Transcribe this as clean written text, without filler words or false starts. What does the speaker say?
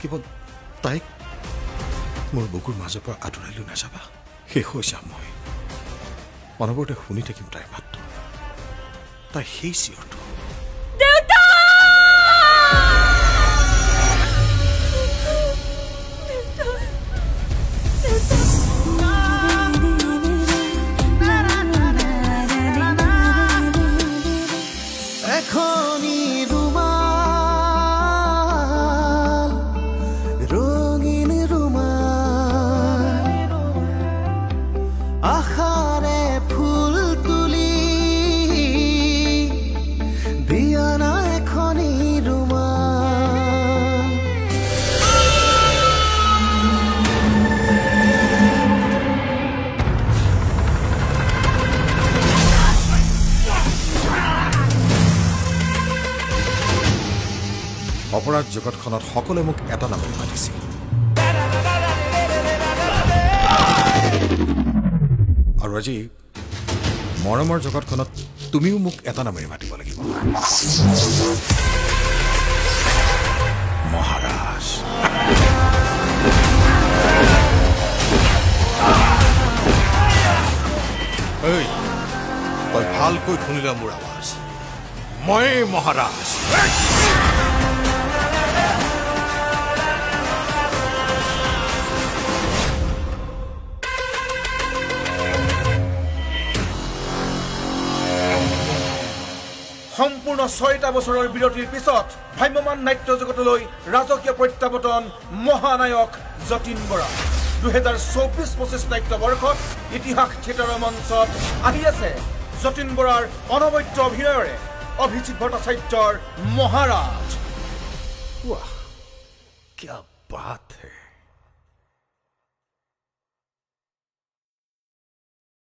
কেৱল তাইক মোৰ বুকুৰ মাজৰ পৰা আঁতৰাই লৈ নাযাবা শেষ হৈ যাম মই অনবৰতে শুনি থাকিম তাইৰ মাতটো তাই সেই চিঞৰটো অপৰাধ জগতখনত সকলোৱে মোক এটা নামত মাতিছিল আৰু আজি মৰমৰ জগতখনত তুমিও মোক এটা নামেৰে মাতিব লাগিব মহাৰাজ এই তই ভালকৈ শুনিলা মোৰ আৱাজ মই মহাৰাজ সম্পূৰ্ণ ৬টা বছৰৰ বিৰতিৰ পিছত ভ্ৰাম্যমান নাট্য জগতলৈ ৰাজকীয় প্ৰত্যাৱৰ্তন মহানায়ক যতীন বৰা ২০২৪-২৫ নাট্যবৰ্ষত ইতিহাস থিয়েটাৰৰ মঞ্চত আহি আছে যতীন বৰাৰ অনবদ্য অভিনয়েৰে অভিজিৎ ভট্টাচাৰ্যৰ মহাৰাজ वाह क्या बात है